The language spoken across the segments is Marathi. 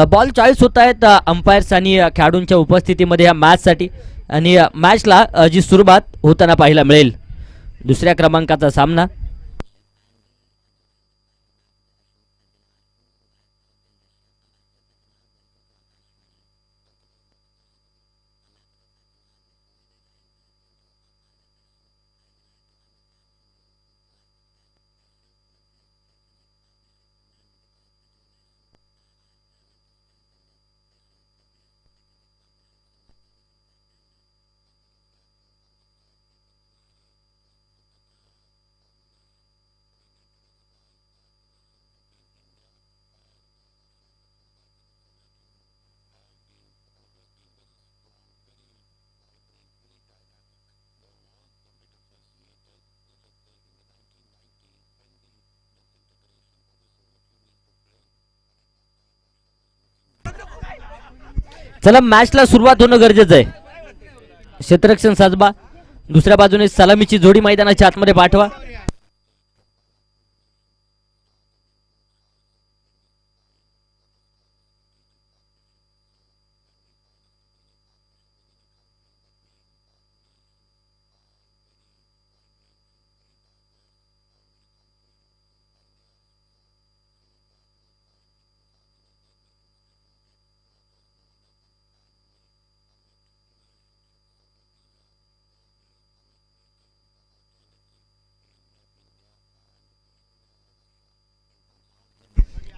बॉल चॉईस होत आहेत अंपायर्स आणि खेळाडूंच्या उपस्थितीमध्ये या मॅचसाठी आणि मॅचला जी सुरुवात होताना पाहायला मिळेल. दुसऱ्या क्रमांकाचा सामना चला मॅचला सुरुवात होणं गरजेचं आहे. क्षेत्ररक्षण साजबा दुसऱ्या बाजूने सलामीची जोडी मैदानाच्या आतमध्ये पाठवा.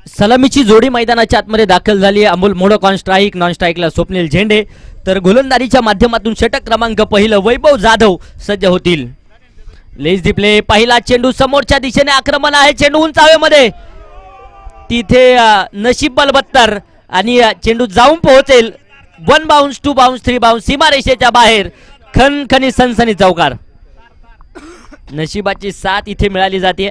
सलामीची जोडी मैदानाच्या आतमध्ये दाखल झाली आहे. Amol Modak on strike, non स्ट्राईकला स्वप्नील झेंडे, तर गोलंदाजीच्या माध्यमातून षटक क्रमांक पहिलं वैभव जाधव सज्ज होतील. लेस दी प्ले, पहिला चेंडू समोरच्या दिशेने आक्रमण आहे, चेंडू उंच हवेमध्ये, तिथे नशीब बलबत्तर आणि चेंडू जाऊन पोहोचेल. 1 बाउन्स, 2 बाउन्स, 3 बाउन्स, सीमारेषेच्या बाहेर खणखणी सनसनी चौकार. नशिबाची साथ इथे मिळाली जाते.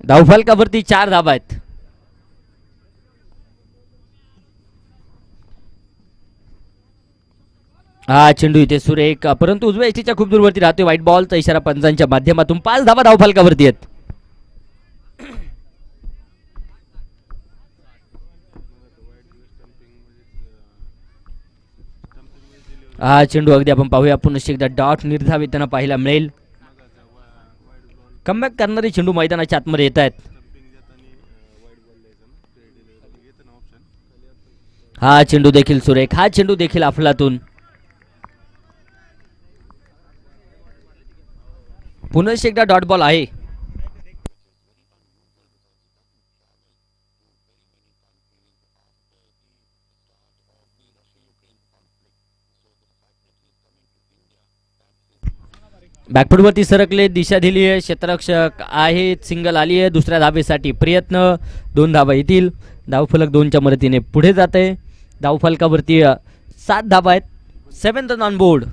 धावफलकावरती 4 धावा आहेत. हा चेंडू इथे सुरेख, परंतु उजव्या एचीच्या खूप दूरवरती राहतोय. व्हाईट बॉलचा इशारा पंचांच्या माध्यमातून 5 धावा धावफलकावरती आहेत. हा चेंडू अगदी आपण पाहूया पुन्हा एकदा डॉट निर्धावित त्यांना पाहायला मिळेल. कमबॅक करणारे चेंडू मैदानाच्या आतमध्ये येत आहेत. हा चेंडू देखील सुरेख, हा चेंडू देखील अफलातून. पुन्हा एकदा डॉट बॉल आहे. बॅकफुटवरती सरकले, दिशा दिली आहे, क्षेत्ररक्षक आहे, सिंगल आली आहे. दुसऱ्या धावेसाठी प्रयत्न, 2 धावा येतील. धावफलक 2च्या मदतीने पुढे जाते. धावफलकावरती 7 धावा आहेत. 7th run on board.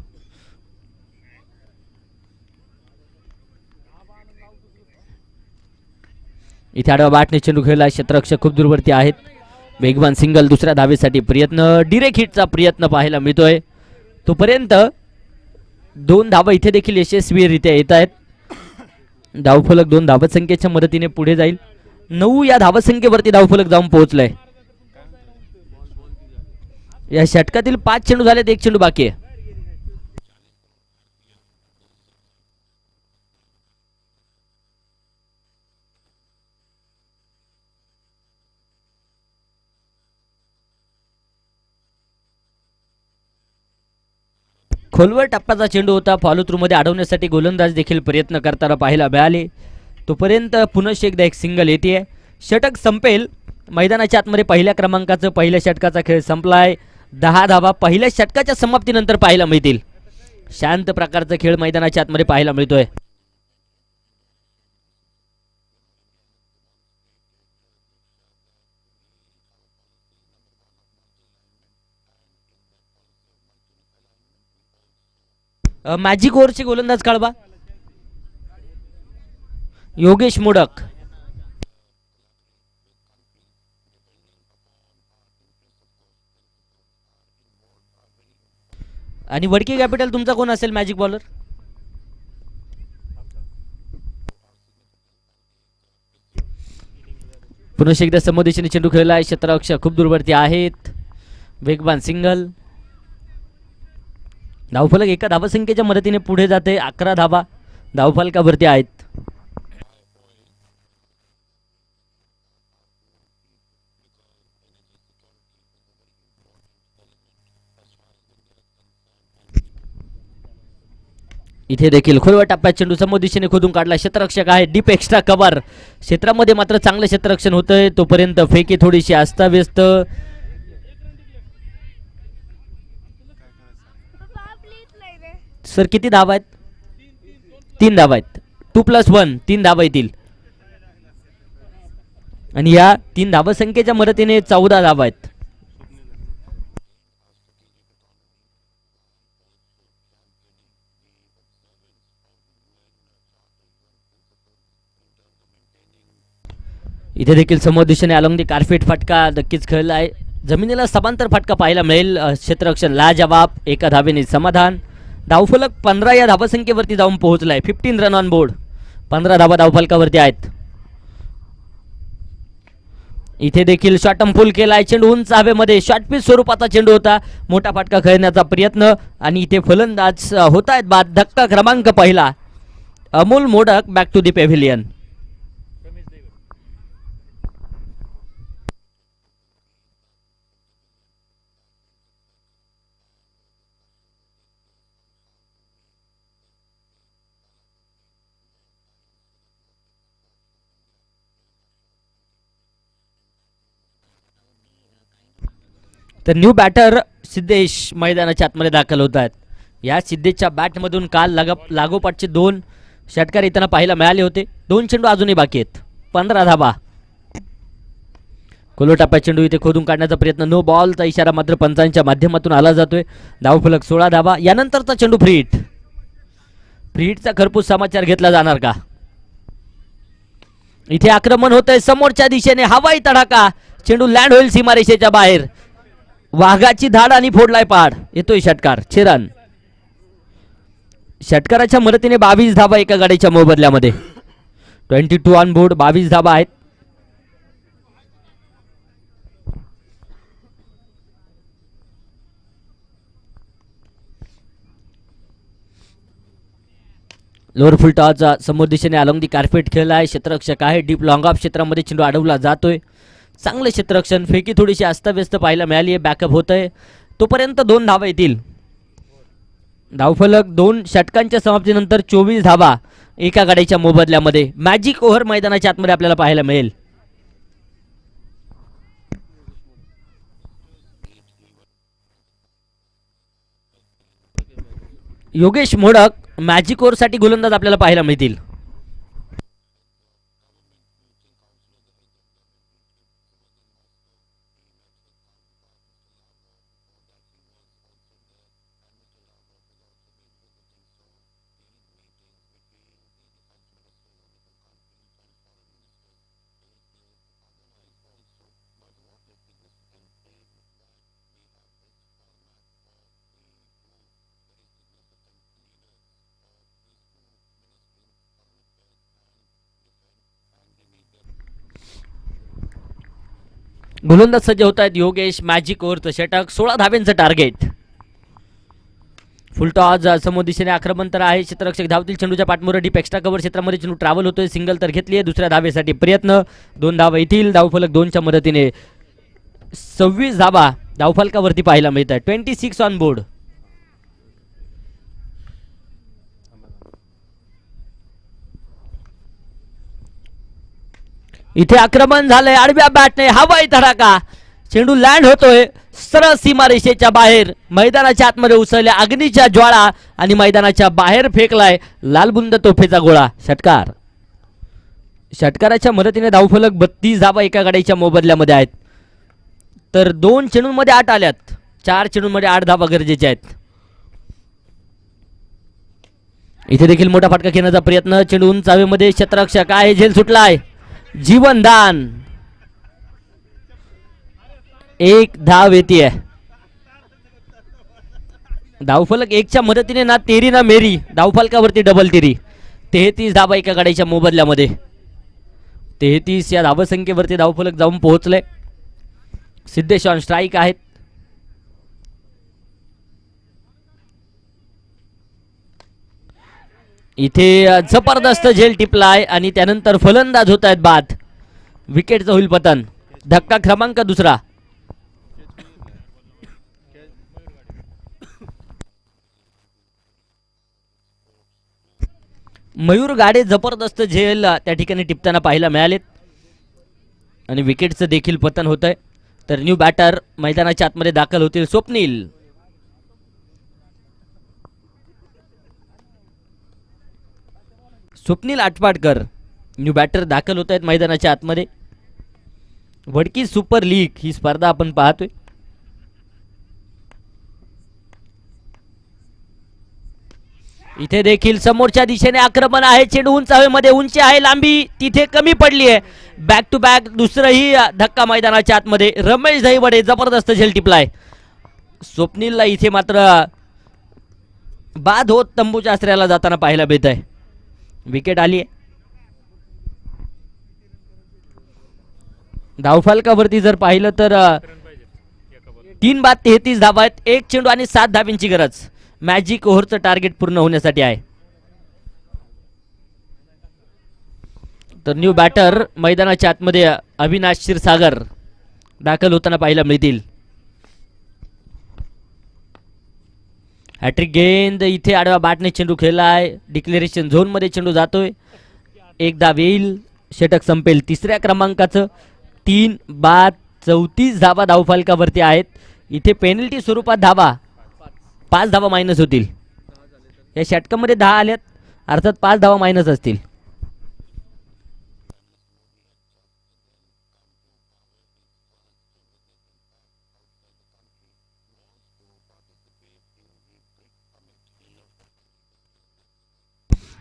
इथे आडवा बॅटने चेंडू खेळला, क्षेत्ररक्षक खूप दूरवरती आहेत. वेगवान सिंगल, दुसऱ्या धावेसाठी प्रयत्न, डिरेक्ट हिटचा प्रयत्न पाहायला मिळतोय. तोपर्यंत 2 धावा इथे देखील यशस्वीरित्या येत आहेत. धावफलक 2 धावसंख्येच्या मदतीने पुढे जाईल. 9 या धावसंख्येवरती धावफलक जाऊन पोहोचलाय. या षटकातील 5 चेंडू झालेत, 1 चेंडू बाकी आहे. खोलवर टप्प्याचा चेंडू होता. फॉलो थ्रू मध्ये अडवण्यासाठी गोलंदाज देखील प्रयत्न करताना पाहायला मिळाले. तोपर्यंत पुन्हा एकदा एक सिंगल येते. षटक संपेल. मैदानाच्या आतमध्ये पहिल्या क्रमांकाचं पहिल्या षटकाचा खेळ संपलाय. 10 धावा पहिल्या षटकाच्या समाप्तीनंतर पाहायला मिळतील. शांत प्रकारचा खेळ मैदानाच्या आतमध्ये पाहायला मिळतोय. मॅजिक ओव्हरचे गोलंदाज कळवा योगेश मोडक. आणि वडकी कॅपिटल तुमचा कोण असेल मॅजिक बॉलर? पुन्हा एकदा समोर चेंडू खेळला आहे. क्षेत्ररक्षक खूप दूरवरती आहेत. वेगवान सिंगल. धावफलक एका धावसंख्येच्या मदतीने पुढे जाते. 11 धावा धावफलकावरती आहेत. इथे देखील खोलवा टप्प्यात चेंडू समोर दिशेने खोदून काढला. क्षेत्ररक्षक आहे. Deep extra cover. क्षेत्रामध्ये मात्र चांगलं क्षेत्ररक्षण होतंय. तोपर्यंत फेकी थोडीशी अस्ताव्यस्त. सर किती धावा आहेत? 3 धावा आहेत. 2+1 3 धावा येतील. आणि या 3 धावसंख्येच्या मदतीने 14 धावा आहेत. इथे देखील समोर दिशेने अलॉंग दी कार्पेट फटका नक्कीच खेळला आहे. जमिनीला समांतर फटका पाहायला मिळेल. क्षेत्ररक्षण लाजवाब. एका धावेने समाधान. धावफलक 15 या धावसंख्येवरती जाऊन पोहोचलाय. 15 रन ऑन बोर्ड. 15 धावा धावफलकावरती आहेत. इथे देखील शॉट फुल केलाय. चेंडू उंच हवेमध्ये शॉर्ट पिच स्वरूपाचा चेंडू होता. मोठा फटका खेळण्याचा प्रयत्न आणि इथे फलंदाज होत आहेत बाद. धक्का क्रमांक पहिला. Amol Modak back to the pavilion. तर न्यू बॅटर सिद्धेश मैदानाच्या आतमध्ये दाखल होत आहेत. या सिद्धेशच्या बॅटमधून काल लागोपाठचे 2 षटकार येताना पाहायला मिळाले होते. 2 चेंडू अजूनही बाकी आहेत. 15 धावा. खोलो टप्प्यात चेंडू इथे खोदून काढण्याचा प्रयत्न. नो बॉलचा इशारा मात्र पंचांच्या माध्यमातून आला जातोय. धावफलक 16 धावा. यानंतरचा चेंडू फ्री हिट. फ्री हिटचा खरपूस समाचार घेतला जाणार का? इथे आक्रमण होतंय समोरच्या दिशेने. हवाई तडाखा. चेंडू लँड होईल सीमारेषेच्या बाहेर. वाघाची धाड आणि फोडलाय पाड. येतोय षटकार. 6 रन. षटकाराच्या मदतीने 22 धावा एका गाडीच्या मोबदल्यामध्ये. 22 ऑन बोर्ड. 22 धावा आहेत. लोअर फुल टॉसचा समोर दिशेने अलॉंग दी कार्पेट खेळला आहे. क्षेत्ररक्षक आहे. डीप लॉंग ऑफ क्षेत्रामध्ये चेंडू अडवला जातोय. चांगले क्षेत्ररक्षण. फेकी थोडीशी अस्ताव्यस्त पाहायला मिळाली आहे. बॅकअप होत आहे. तोपर्यंत 2 धावा येतील. धावफलक 2 षटकांच्या समाप्तीनंतर 24 धावा एका गाडीच्या मोबदल्यामध्ये. मॅजिक ओव्हर मैदानाच्या आतमध्ये आपल्याला पाहायला मिळेल. योगेश मोडक मॅजिक ओव्हरसाठी गोलंदाज आपल्याला पाहायला मिळतील. गोलंदाज सज्ज होत आहेत. योगेश. मॅजिक ओव्हरचं षटक. 16 धाब्यांचं टार्गेट. फुलटॉस समोर दिशेने आक्रमण तर आहे. क्षेत्ररक्षक धावतील. चेंडूच्या पाठमोर डीप एक्स्ट्रा कव्हर क्षेत्रामध्ये चेंडू ट्रॅव्हल होतोय. सिंगल तर घेतली आहे. दुसऱ्या धावेसाठी प्रयत्न. 2 धावा येतील. धावफलक 2च्या मदतीने 26 धावा धावफलकावरती पाहायला मिळत आहे. 26 ऑन बोर्ड. इथे आक्रमण झालंय. आडव्या बॅटने हवाई धडाका. चेंडू लँड होतोय सरळ सीमारेषेच्या बाहेर. मैदानाच्या आतमध्ये उसळल्या अग्नीच्या ज्वाळा आणि मैदानाच्या बाहेर फेकलाय लालबुंद तोफेचा गोळा. षटकार. षटकाराच्या मदतीने धावफलक 32 धावा एका गाडीच्या मोबदल्यामध्ये आहेत. तर 2 चेंडूंमध्ये 8 आल्यात. 4 चेंडूंमध्ये 8 धावा गरजेच्या आहेत. इथे देखील मोठा फटका घेण्याचा प्रयत्न. चेंडू उंच हवेमध्ये. क्षेत्ररक्षक आहे. झेल सुटलाय. जीवनदान. 1 धाव येते. धावफलक एकच्या मदतीने ना तेरी ना मेरी, धावफलकावरती डबल तेरी. 33 धाबा एका गाड्याच्या मोबदल्यामध्ये. 33 या धावसंख्येवरती धावफलक जाऊन पोहोचले. सिद्धेश ऑन स्ट्राईक आहेत. इथे जबरदस्त झेल टिपलाय आणि त्यानंतर फलंदाज होत आहेत बाद. विकेटचं होईल पतन. धक्का क्रमांक दुसरा. मयूर गाडे जबरदस्त झेल त्या ठिकाणी टिपताना पाहायला मिळालेत आणि विकेटचं देखील पतन होत आहे. तर न्यू बॅटर मैदानाच्या आतमध्ये दाखल होतील. स्वप्नील आटपाटकर न्यू बॅटर दाखल होत आहेत मैदानाच्या आतमध्ये. वडकी सुपर लीग ही स्पर्धा आपण पाहतोय. इथे देखील समोरच्या दिशेने आक्रमण आहे. चेंडू उंच हवेमध्ये, उंची आहे, लांबी तिथे कमी पडली आहे. बॅक टू बॅक दुसरंही धक्का मैदानाच्या आतमध्ये. रमेश दहिवडे जबरदस्त झेल टिपलाय. स्वप्नीलला इथे मात्र बाद होत तंबूच्या आश्रयाला जाताना पाहायला मिळत आहे. विकेट आली आहे. धावफलकावरती जर पाहिलं तर 3 बाद 33 धावा आहेत. एक चेंडू आणि 7 धाब्यांची गरज मॅजिक ओव्हरचं टार्गेट पूर्ण होण्यासाठी आहे. तर न्यू बॅटर मैदानाच्या आतमध्ये अविनाश क्षीरसागर दाखल होताना पाहायला मिळतील. हॅट्रिक गेंद इथे आडव्या बॅटने चेंडू खेळलाय. डिक्लेरेशन झोन मध्ये चेंडू जातोय. एक धाव येईल. षटक संपेल. तिसऱ्या क्रमांकाचं 3 बाद 34 धावा धावफलकावरती आहेत. इथे पेनल्टी स्वरूपात धावा 5 धावा मायनस होतील. या षटकामध्ये 10 आल्यात, अर्थात 5 धावा मायनस असतील.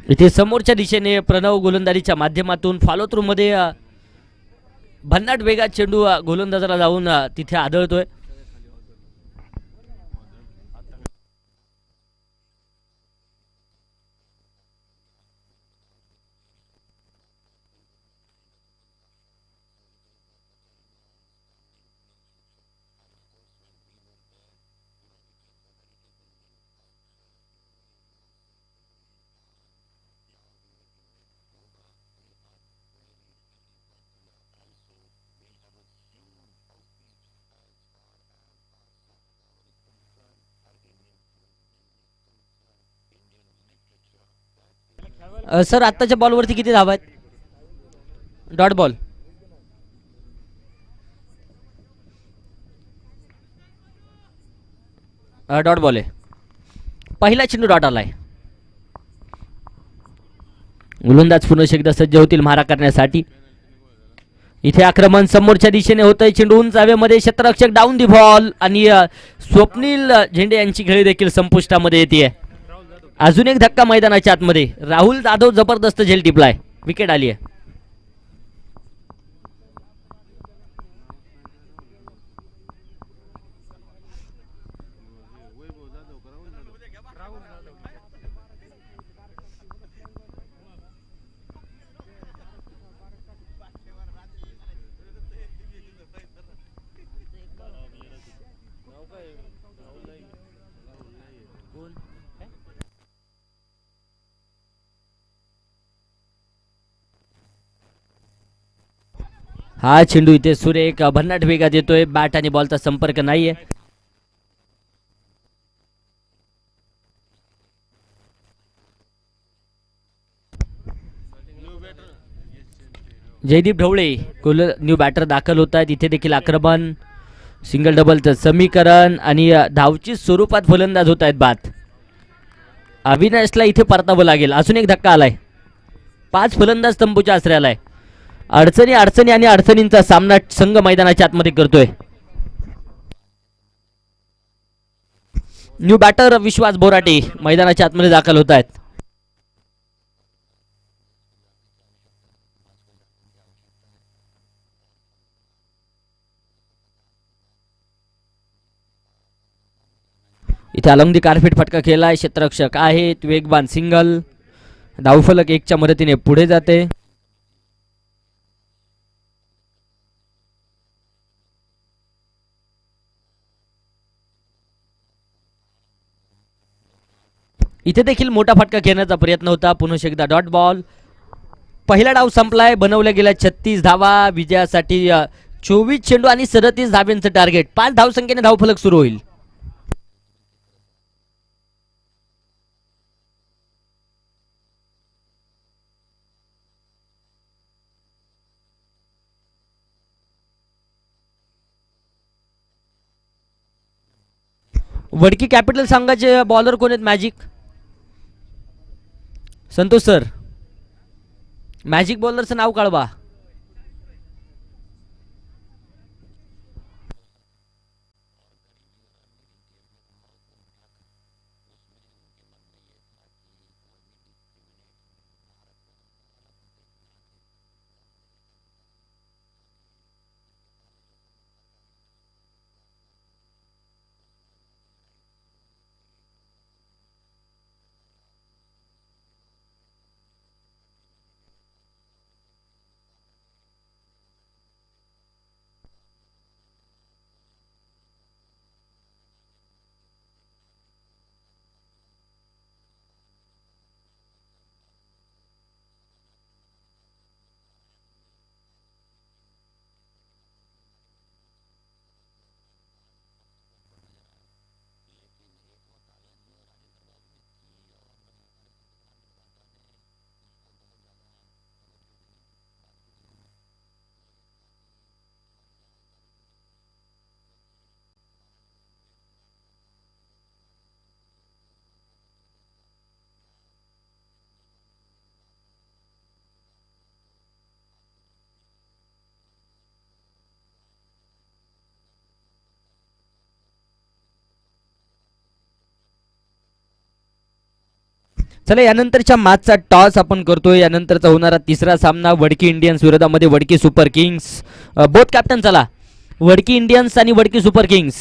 इथे समोरच्या दिशेने प्रणव गोलंदाजीच्या माध्यमातून फॉलो थ्रू मध्ये भन्नाट वेगात चेंडू गोलंदाजाला जाऊन तिथे आदळतोय. सर आत्ताच्या बॉलवरती किती धावा आहेत? Dot ball. डॉट बॉल आहे. पहिला चेंडू डॉट आलाय. गोलंदाज पुन्हा एकदा सज्ज होतील मारा करण्यासाठी. इथे आक्रमण समोरच्या दिशेने होतंय. चेंडू उंच हवेमध्ये, क्षेत्ररक्षक डाऊन दी बॉल आणि स्वप्नील झेंडे यांची खेळी देखील संपुष्टामध्ये येते. अजून एक धक्का मैदानाच्या आतमध्ये. राहुल जाधव जबरदस्त झेल टिपलाय. विकेट आली आहे. हा चेंडू इथे सुरेख भन्नाट वेगात येतोय. बॅट आणि बॉलचा संपर्क नाहीये. जयदीप ढवळे न्यू बॅटर दाखल होत आहेत. इथे देखील आक्रमण, सिंगल डबलचं समीकरण आणि धावची स्वरूपात फलंदाज होत आहेत बाद. अविनाशला इथे परतावं लागेल. अजून एक धक्का आलाय. 5 फलंदाज तंबूच्या आश्रयाला आहे. अडचणी अडचणी आणि अडचणींचा सामना संघ मैदानाच्या आतमध्ये करतोय. न्यू बॅटर विश्वास बोराटे मैदानाच्या आतमध्ये दाखल होत आहेत. इथे अलॉंग दी कारफेट फटका खेळलाय, क्षेत्ररक्षक आहेत, वेगवान सिंगल, धावफलक 1च्या मदतीने पुढे जाते. इथे देखील मोठा फटका घेण्याचा प्रयत्न होता, पुन्हा एकदा डॉट बॉल. पहिला डाव संपलाय, बनवल्या गेल्या 36 धावा, विजयासाठी 24 चेंडू आणि 37 धाव्यांचं टार्गेट. 5 धावसंख्येने धावफलक सुरू होईल. वडकी कॅपिटल संघाचे बॉलर कोण आहेत? मॅजिक संतोष सर, मॅजिक बॉलरचं नाव कळवा. चला, यानंतरच्या मॅचचा टॉस आपण करतोय. यानंतरचा होणारा तिसरा सामना वडकी इंडियन्स विरोधामध्ये Wadki super Kings. Both captain, चला वडकी इंडियन्स आणि वडकी सुपर किंग्स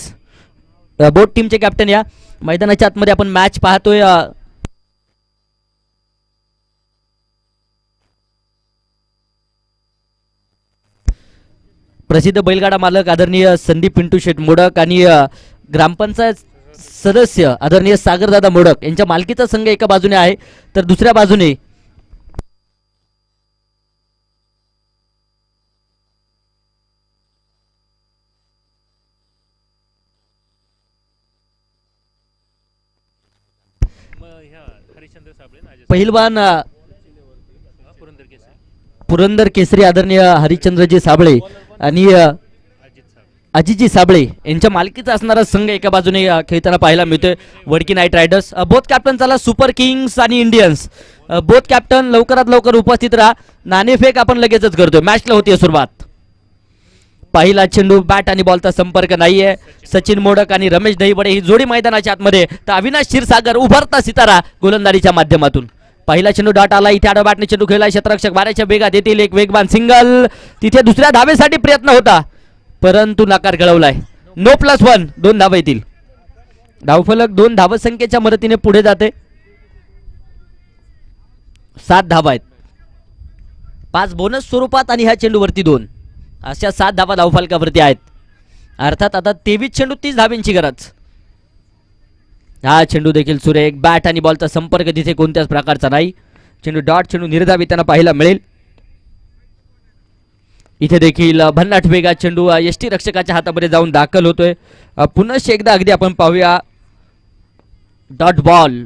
बोथ टीमचे कॅप्टन या मैदानाच्या आतमध्ये आपण मॅच पाहतोय. प्रसिद्ध बैलगाडा मालक आदरणीय संदीप पिंटू शेठ मोडक आणि ग्रामपंचायत सदस्य आदरणीय सागरदादा मोडक यांच्या मालकीचा संघ एका बाजूने आहे, तर दुसऱ्या बाजूने पहिलवान पुरंदर केसरी आदरणीय हरिश्चंद्रजी साबळे आणि अजितजी साबळे यांच्या मालकीचा असणारा संघ एका बाजूने खेळताना पाहायला मिळतोय, Wadki night riders. Both captain, चला सुपर किंग्स आणि इंडियन्स बोथ कॅप्टन लवकरात लवकर उपस्थित राहा. नाणेफेक आपण लगेचच करतोय. मॅचला होती सुरुवात. पहिला चेंडू, बॅट आणि बॉलचा संपर्क नाहीये. सचिन मोडक आणि रमेश दहीबडे ही जोडी मैदानाच्या आतमध्ये, तर अविनाश क्षीरसागर उभरता सितारा गोलंदाजीच्या माध्यमातून. पहिला चेंडू डॉट आला, इथे आडवा बॅटने चेंडू खेळला, क्षेत्ररक्षक बाऱ्याच्या वेगात येतील, एक वेगवान सिंगल. तिथे दुसऱ्या धावेसाठी प्रयत्न होता परंतु नकार कळवलाय. नो +1, 2 धावा येतील. धावफलक 2 धावसंख्येच्या मदतीने पुढे जाते. 7 धावा आहेत, 5 बोनस स्वरूपात आणि ह्या चेंडूवरती 2, अशा 7 धावा धावफलकावरती आहेत. अर्थात आता 23 चेंडू 30 धाव्यांची गरज. हा चेंडू देखील सुरेख, बॅट आणि बॉलचा संपर्क तिथे कोणत्याच प्रकारचा नाही. चेंडू डॉट, चेंडू निर्धाव त्यांना पाहायला मिळेल. इथे देखील भन्नाट वेगात चेंडू यष्टी रक्षकाच्या हातामध्ये जाऊन दाखल होतोय. पुन्हा एकदा अगदी आपण पाहूया, डॉट बॉल.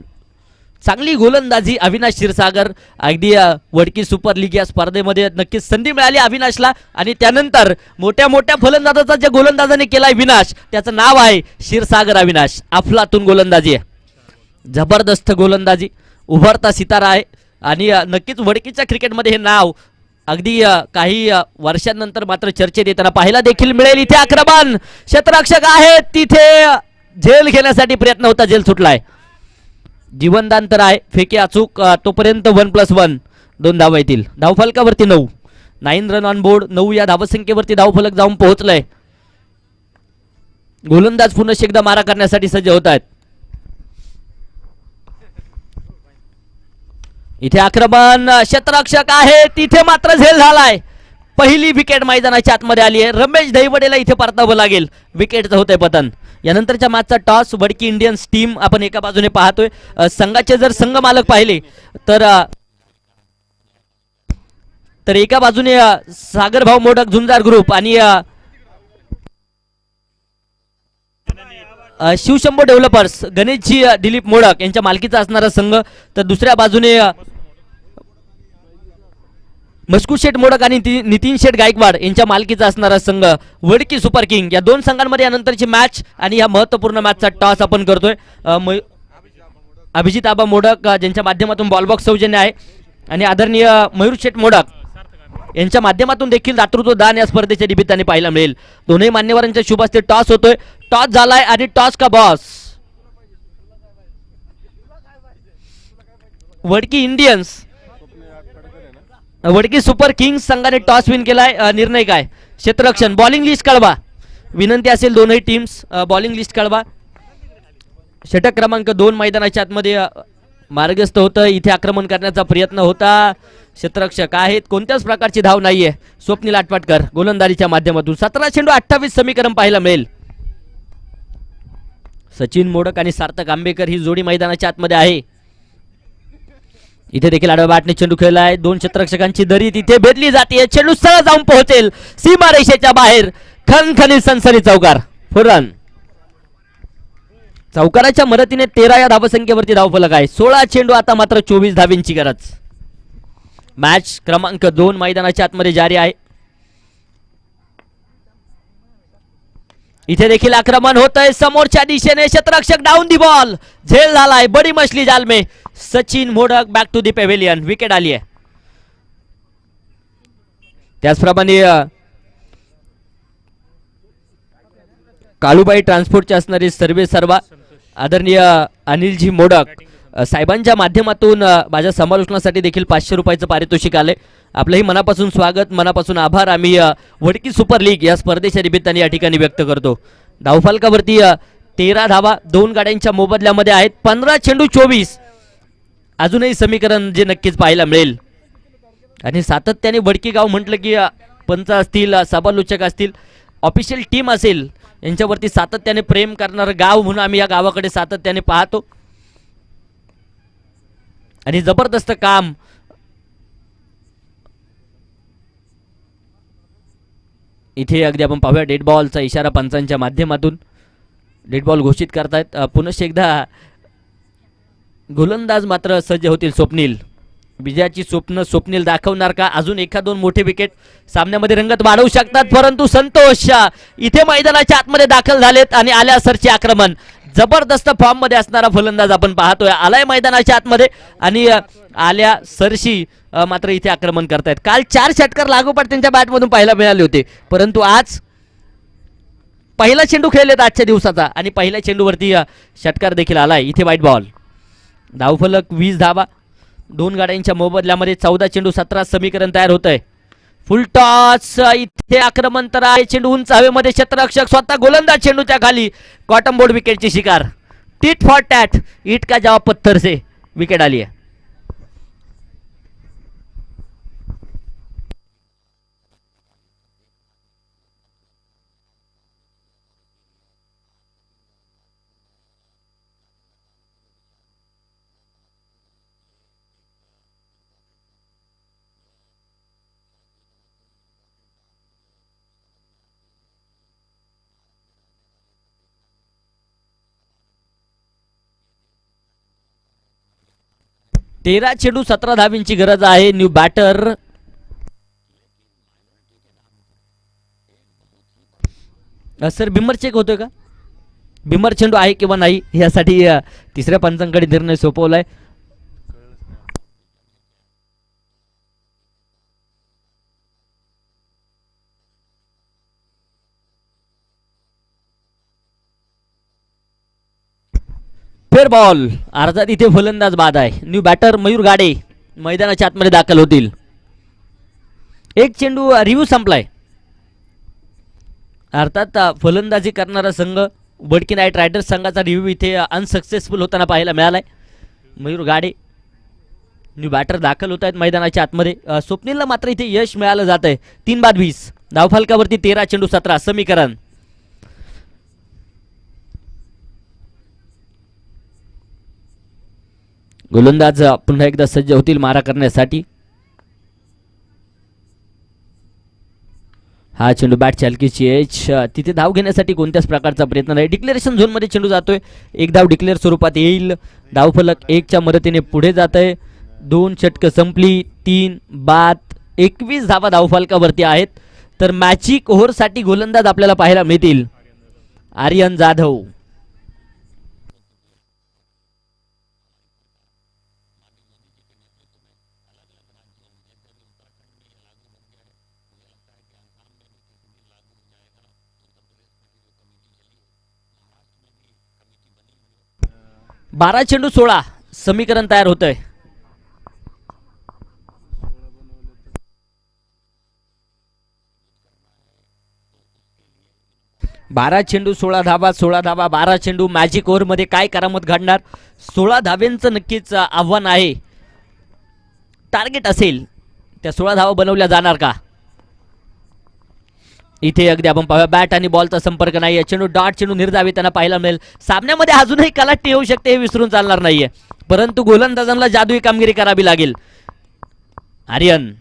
चांगली गोलंदाजी अविनाश क्षीरसागर. अगदी वडकी सुपर लीग या स्पर्धेमध्ये नक्कीच संधी मिळाली अविनाशला, आणि त्यानंतर मोठ्या मोठ्या फलंदाजाचा ज्या गोलंदाजाने केलाय विनाश, त्याचं नाव आहे क्षीरसागर अविनाश. अफलातून गोलंदाजी आहे, जबरदस्त गोलंदाजी, उभरता सितारा आहे. आणि नक्कीच वडकीच्या क्रिकेटमध्ये हे नाव अगदी काही वर्षांनंतर मात्र चर्चेत येताना पाहायला देखील मिळेल. इथे आक्रमण, क्षेत्ररक्षक आहेत, तिथे झेल घेण्यासाठी प्रयत्न होता, झेल सुटलाय. जीवनदान तर आहे, फेके अचूक, तोपर्यंत 1+1, 2 धावा येतील. धावफलकावरती 9, 9 रन ऑन बोर्ड. 9 या धावसंख्येवरती धावफलक जाऊन पोहोचलाय. गोलंदाज पुन्हा एकदा मारा करण्यासाठी सज्ज होत आहेत. इथे आक्रमण क्षेत्ररक्षक आहे तिथे मात्र झेल झालाय. पहिली विकेट मैदानाच्या आतमध्ये आली आहे. रमेश दहिवडेला इथे परतावं लागेल. विकेटचं होतंय पतन. यानंतरच्या मॅचचा टॉस वडकी इंडियन्स टीम आपण एका बाजूने पाहतोय. संघाचे जर संघ मालक पाहिले तर एका बाजूने सागरभाऊ मोडक झुंजार ग्रुप आणि शिवशंभो डेव्हलपर्स गणेशजी दिलीप मोडक यांच्या मालकीचा असणारा संघ, तर दुसऱ्या बाजूने मस्कू शेठ मोडक आणि नितीन शेठ गायकवाड यांच्या मालकीचा असणारा संघ वडकी सुपर किंग. या दोन संघांमध्ये यानंतरची मॅच आणि या महत्त्वपूर्ण मॅचचा टॉस आपण करतोय. अभिजित आबा मोडक ज्यांच्या माध्यमातून बॉलबॉक्स सौजन्य आहे आणि आदरणीय मयूर शेठ मोडक यांच्या माध्यमातून देखील दातृत्व दान या स्पर्धेच्या निमित्ताने पाहायला मिळेल. दोन्ही मान्यवरांच्या शुभ हस्ते टॉस होतोय. टॉस झालाय आणि टॉस का boss Wadki Indians Wadki super Kings संघाने टॉस विन केलाय. निर्णय काय? क्षेत्ररक्षण बॉलिंग लिस्ट कळवा. विनंती असेल दोनही टीम्स बॉलिंग लिस्ट कळवा. षटक क्रमांक 2 मैदानाच्या आतमध्ये मार्गस्थ होतं. इथे आक्रमण करण्याचा प्रयत्न होता. क्षेत्ररक्षक आहेत, कोणत्याच प्रकारची धाव नाहीये. स्वप्नील आटपाटकर गोलंदाजीच्या माध्यमातून 17 चेंडू 28 समीकरण पाहायला मिळेल. सचिन मोडक आणि सार्थक आंबेकर ही जोडी मैदानाच्या आतमध्ये आहे. इथे देखील आडव्या बॅटने चेंडू खेळलाय. दोन क्षेत्ररक्षकांची दरी तिथे भेदली जाते. चेंडू सरळ जाऊन पोहोचेल सीमारेषेच्या बाहेर. खणखणीत सनसनी चौकार. फुरन चौकाराच्या मदतीने 13 या धावसंख्येवरती धावफलक आहे. 16 चेंडू आता मात्र 24 धावींची गरज. मॅच क्रमांक 2 मैदानाच्या आतमध्ये जारी आहे. इथे देखील आक्रमण होत आहे समोरच्या दिशेने. क्षेत्ररक्षक डाऊन दी बॉल. झेल झालाय. बडी मछली जाल में. Sachin Modak back to the pavilion. Wicket आली आहे. त्याचप्रमाणे काळूबाई ट्रान्सपोर्टचे असणारे सर्वे सर्वा आदरणीय अनिलजी मोडक साहेबांच्या माध्यमातून माझ्या समालोचनासाठी देखील 500 रुपयाचं पारितोषिक आले. आपलंही मनापासून स्वागत, मनापासून आभार आम्ही वडकी सुपर लीग या स्पर्धेच्या निमित्ताने या ठिकाणी व्यक्त करतो. धावफलकावरती 13 धावा 2 गाड्यांच्या मोबदल्यामध्ये आहेत. 15 चेंडू 24. अजूनही समीकरण जे नक्कीच पाहायला मिळेल. आणि सातत्याने वडकी गाव म्हटलं की पंच असतील, समालोचक असतील, ऑफिशियल टीम असेल, यांच्यावरती सातत्याने प्रेम करणारं गाव म्हणून आम्ही या गावाकडे सातत्याने पाहतो. आणि जबरदस्त काम इथे अगदी आपण पाहूया. डेड बॉलचा इशारा पंचांच्या माध्यमातून डेड बॉल घोषित करतायत. पुनश्च एकदा गोलंदाज मात्र सज्ज होतील. स्वप्नील विजयाची स्वप्न स्वप्नील दाखवणार का? अजून एका दोन मोठे विकेट सामन्यामध्ये रंगत वाढवू शकतात. परंतु संतोष इथे मैदानाच्या आतमध्ये दाखल झालेत आणि आल्या सरचे आक्रमण. जबरदस्त फॉर्म मध्ये असणारा फलंदाज आपण पाहतोय. आलाय मैदानाच्या आतमध्ये आणि आल्या सरशी मात्र इथे आक्रमण करतायत. काल 4 षटकार लागोपाठ त्यांच्या बॅटमधून पाहायला मिळाले होते, परंतु आज पहिला चेंडू खेळलेत आजच्या दिवसाचा आणि पहिल्या चेंडूवरती षटकार देखील आलाय. इथे वाईट बॉल. धावफलक 20 धावा 2 गाड्यांच्या मोबदल्यामध्ये. 14 चेंडू 17 समीकरण तयार होत आहे. फुल टॉस. इथे आक्रमण तर आहे. चेंडू उंच हवेमध्ये. क्षेत्ररक्षक स्वतः गोलंदाज चेंडूच्या खाली. कॉटन बोर्ड विकेटची शिकार. Tit for tat. इट का जवाब पत्थर से. विकेट आली आहे. तेरा चेंडू 17 धावींची गरज आहे. न्यू बॅटर सर बिमर चेक होतोय का? बिमर चेंडू आहे किंवा नाही यासाठी तिसऱ्या पंचांकडे निर्णय सोपवलाय. फेर बॉल. अर्थात इथे फलंदाज बाद आहे. न्यू बॅटर मयूर गाडे मैदानाच्या आतमध्ये दाखल होतील. एक चेंडू रिव्ह्यू संपलाय. अर्थात फलंदाजी करणारा संघ वडकी नाईट रायडर्स संघाचा रिव्ह्यू इथे अनसक्सेसफुल होताना पाहायला मिळालाय. मयूर गाडे न्यू बॅटर दाखल होत आहेत मैदानाच्या आतमध्ये. स्वप्नीलला मात्र इथे यश मिळालं जात आहे. 3 बाद 20 धावफलकावरती 13 चेंडू 17 समीकरण. गोलंदाज पुन्हा एकदा सज्ज होतील मारा करण्यासाठी. हा चेंडू बॅट चालकीची एच तिथे धाव घेण्यासाठी कोणत्याच प्रकारचा प्रयत्न नाही. डिक्लेरेशन झोनमध्ये चेंडू जातोय. एक धाव डिक्लेअर स्वरूपात येईल. धावफलक 1च्या मदतीने पुढे जात आहे. 2 षटकं संपली. 3 बाद 21 धावा धावफलकावरती आहेत. तर मॅचिक ओव्हरसाठी गोलंदाज आपल्याला पाहायला मिळतील. आर्यन जाधव. बारा चेंडू 16 समीकरण तयार होत आहे. 12 चेंडू 16 धावा 16 धावा 12 चेंडू. मॅजिक ओव्हरमध्ये काय करामत घडणार. 16 धाव्यांचं नक्कीच आव्हान आहे. टार्गेट असेल त्या 16 धावा बनवल्या जाणार का. इथे अगदी आपण पाहूया बॅट आणि बॉलचा संपर्क नाही. चेंडू डॉट चेंडू निर्धावी त्यांना पाहायला मिळेल. सामन्यामध्ये अजूनही कलाटी येऊ शकते हे विसरून चालणार नाहीये. परंतु गोलंदाजांना जादुई कामगिरी करावी लागेल. आर्यन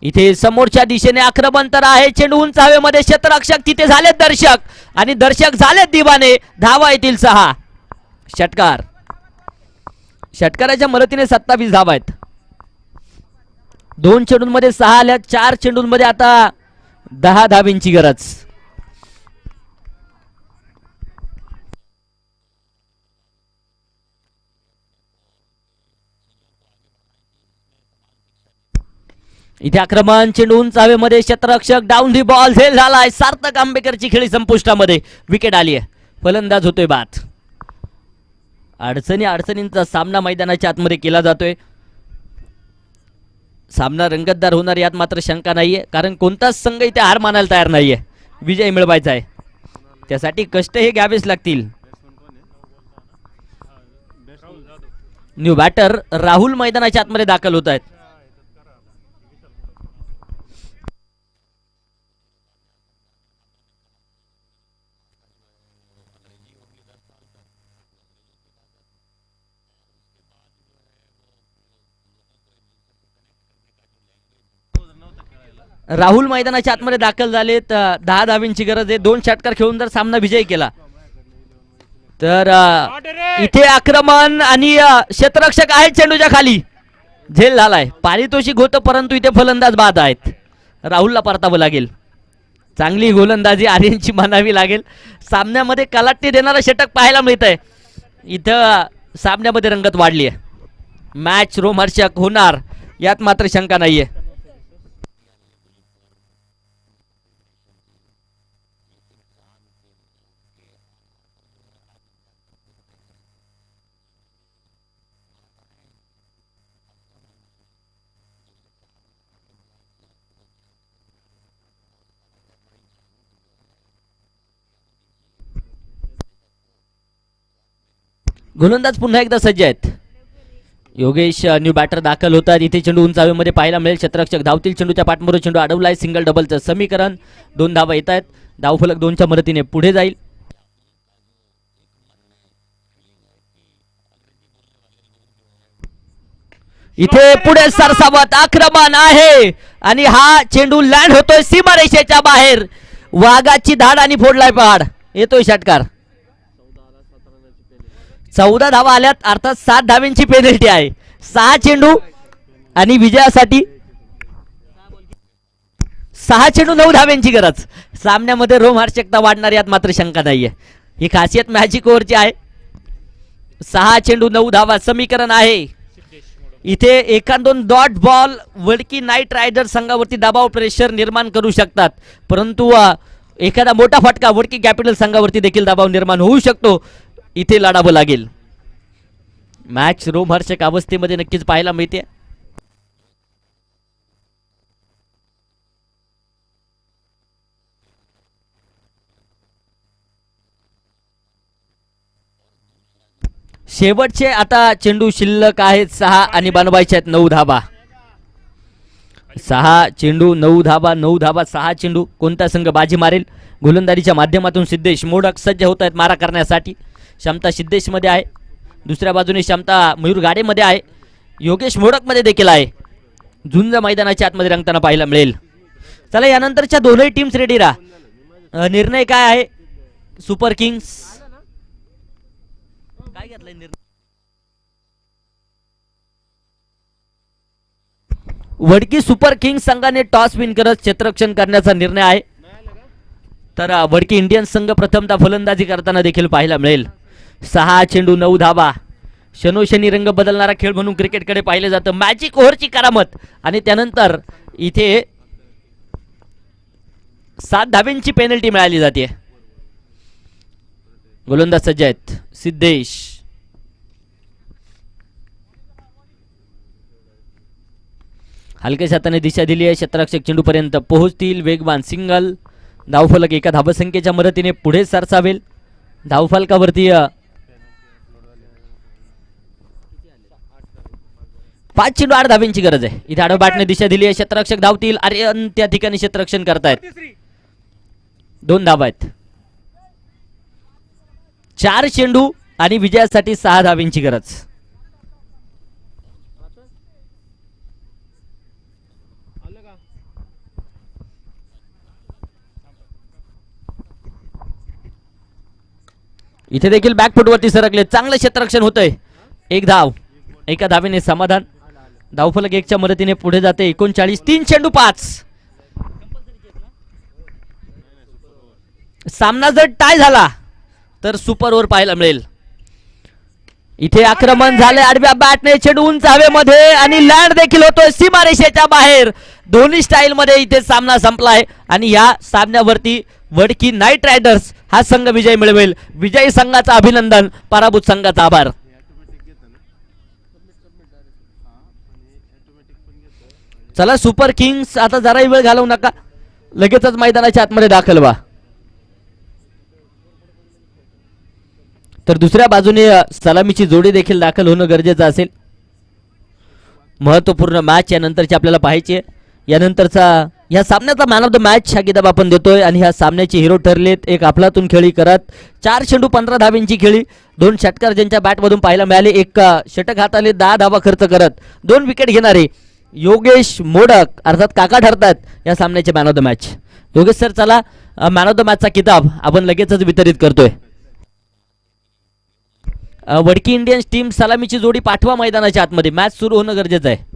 इथे समोरच्या दिशेने आक्रमण तर आहे. चेंडू उंच हवेमध्ये क्षेत्ररक्षक तिथे झालेत दर्शक आणि दर्शक झालेत दिवाने. धावा येतील 6. षटकार षटकाराच्या मदतीने 27 धावा आहेत. 2 चेंडूंमध्ये 6 आल्या. 4 चेंडूंमध्ये आता 10 धावींची गरज. इथे आक्रमण चेंडू उंच हवेमध्ये क्षेत्ररक्षक डाऊन दी बॉल झेल झालाय. सार्थक आंबेकरची खेळी संपुष्टामध्ये. विकेट आली आहे. फलंदाज होतोय बाद. अडचणींचा सामना मैदानाच्या आतमध्ये केला जातोय. सामना रंगतदार होणार यात मात्र शंका नाहीये. कारण कोणताच संघ इथे हार मानायला तयार नाहीये. विजय मिळवायचा आहे. त्यासाठी कष्ट हे घ्यावेच लागतील. न्यू बॅटर राहुल मैदानाच्या आतमध्ये दाखल होत आहेत. राहुल मैदानाच्या आतमध्ये दाखल झालेत. 10 धावींची गरज आहे. 2 षटकार खेळून जर सामना विजयी केला तर इथे आक्रमण आणि क्षेत्ररक्षक आहे चेंडूच्या खाली. झेल झालाय. पारितोषिक होतं परंतु इथे फलंदाज बाद आहेत. राहुलला परतावं लागेल. चांगली गोलंदाजी आर्यनची मानावी लागेल. सामन्यामध्ये कलाटणी देणारा षटक पाहायला मिळत आहे. इथं सामन्यामध्ये रंगत वाढली आहे. मॅच रोमहर्षक होणार यात मात्र शंका नाहीये. गोलंदाज पुन्हा एकदा सज्ज आहेत. योगेश न्यू बॅटर दाखल होतात. इथे चेंडू उंच हवेमध्ये पाहायला मिळेल. क्षेत्ररक्षक धावतील. चेंडूच्या पाठमोर चेंडू अडवलाय. सिंगल डबलचं समीकरण. 2 धावा येत आहेत. धावफलक 2च्या मदतीने पुढे जाईल. इथे पुढे सरसावत आक्रमण आहे आणि हा चेंडू लँड होतोय सीमारेषेच्या बाहेर. वाघाची धाड आणि फोडलाय पहाड. येतोय षटकार. 14 धावा आल्यात. अर्थात 7 धाव्यांची पेनल्टी आहे. 6 चेंडू आणि विजयासाठी 6 चेंडू 9 धाव्यांची गरज. सामन्यामध्ये रोमहर्षकता वाढणार यात मात्र शंका नाहीये. ही खासियत मॅजिक ओव्हरची आहे. 6 चेंडू 9 धावा समीकरण आहे. इथे 1-2 dot ball Wadki night rider संघावरती दबाव प्रेशर निर्माण करू शकतात. परंतु एखादा मोठा फटका वडकी कॅपिटल संघावरती देखील दबाव निर्माण होऊ शकतो. इथे लढावं लागेल. मॅच रोमहर्षक अवस्थेमध्ये नक्कीच पाहायला मिळते. शेवटचे आता चेंडू शिल्लक आहेत 6 आणि बनवायचे आहेत 9 धाबा. 6 चेंडू 9 धाबा, 9 धाबा 6 चेंडू. कोणता संघ बाजी मारेल? गोलंदाजीच्या माध्यमातून सिद्धेश मोडक सज्ज होत आहेत मारा करण्यासाठी. क्षमता सिद्धेश मध्ये आहे. दुसऱ्या बाजूने क्षमता मयूर गाडेमध्ये आहे. योगेश मोडक मध्ये देखील आहे. झुंज मैदानाच्या आतमध्ये रंगताना पाहायला मिळेल. चला यानंतरच्या दोनही टीम्स रेडी राहा. निर्णय काय आहे? सुपर किंग्स काय घेतलाय निर्णय? वडकी सुपर किंग्स संघाने टॉस विन करत क्षेत्ररक्षण करण्याचा निर्णय आहे. तर वडकी इंडियन्स संघ प्रथमतः फलंदाजी करताना देखील पाहायला मिळेल. 6 चेंडू 9 धाबा. शनोशनी रंग बदलणारा खेळ म्हणून क्रिकेटकडे पाहिले जातं. मॅजिक ओव्हरची करामत आणि त्यानंतर इथे 7 धाब्यांची पेनल्टी मिळाली जाते. गोलंदाज सज्ज आहेत सिद्धेश. हलक्याच्या हाताने दिशा दिली आहे. क्षेत्ररक्षक चेंडूपर्यंत पोहोचतील. वेगवान सिंगल. धावफलक एका धाबसंख्येच्या मदतीने पुढे सरसावेल. धावफलकावरती 5 चेंडू 8 धाब्यांची गरज आहे. इथे आडव बॅटने दिशा दिली आहे. क्षेत्ररक्षक धावतील. आर्यन त्या ठिकाणी क्षेत्ररक्षण करतायत. 2 धाबा आहेत. 4 चेंडू आणि विजयासाठी 6 धाब्यांची गरज. इथे देखील बॅकफुटवरती सरकले. चांगलं क्षेत्ररक्षण होतंय. 1 धाव. एका धावेने समाधान. धावफलक 1च्या मदतीने पुढे जाते. 39. 3 चेंडू 5. सामना जर टाय झाला तर सुपर ओव्हर पाहायला मिळेल. इथे आक्रमण झाले. आडव्या बॅटने चेंडू उंच हवेमध्ये आणि लँड देखील होतोय सीमारेषेच्या बाहेर. दोन्ही स्टाईल मध्ये इथे सामना संपलाय आणि या सामन्यावरती वडकी नाईट रायडर्स हा संघ विजय मिळवेल. विजयी संघाचा अभिनंदन, पराभूत संघाचा आभार. चला सुपर किंग्स आता जराही वेळ घालवू नका. लगेचच मैदानाच्या आतमध्ये दाखल व्हा. तर दुसऱ्या बाजूने सलामीची जोडी देखील दाखल होणं गरजेचं असेल. महत्वपूर्ण मॅच यानंतरची आपल्याला पाहायची आहे. यानंतरचा या सामन्याचा मॅन ऑफ द मॅच हा किताब आपण देतोय आणि ह्या सामन्याचे हिरो ठरलेत एक अफलातून खेळी करत 4 चेंडू 15 धाब्यांची खेळी. 2 षटकार ज्यांच्या बॅटमधून पाहायला मिळाले. 1 षटक हाताले 10 धाबा खर्च करत 2 विकेट घेणारे योगेश मोडक अर्थात काका ठरतात या सामन्याचे man of the match. Yogesh sir चला मॅन ऑफ द मॅचचा किताब आपण लगेचच वितरित करतोय. वडकी इंडियन्स टीम सलामीची जोडी पाठवा मैदानाच्या आतमध्ये. मॅच सुरू होणं गरजेचं आहे.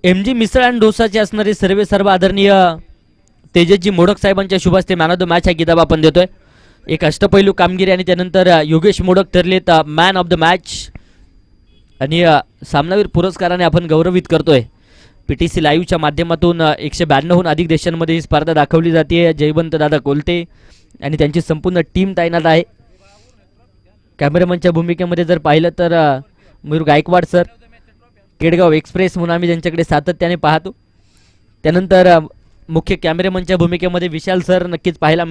MG मिसळ अँड डोसाचे असणारे सर्व आदरणीय तेजसजी मोडक साहेबांच्या शुभ हस्ते मॅन ऑफ द मॅच हा किताब आपण देतोय. एक अष्टपैलू कामगिरी आणि त्यानंतर योगेश मोडक ठरलेत मॅन ऑफ द मॅच आणि सामनावीर पुरस्काराने आपण गौरवित करतोय. PTC लाईव्हच्या माध्यमातून 192हून अधिक देशांमध्ये ही स्पर्धा दाखवली जाते. जयवंत दादा कोलते आणि त्यांची संपूर्ण टीम तैनात आहे. कॅमेरामनच्या भूमिकेमध्ये जर पाहिलं तर मयूर गायकवाड सर, केडगाव एक्सप्रेस म्हणून आम्ही ज्यांच्याकडे सातत्याने पाहतो. त्यानंतर मुख्य कॅमेरामनच्या भूमिकेमध्ये विशाल सर नक्कीच पाहायला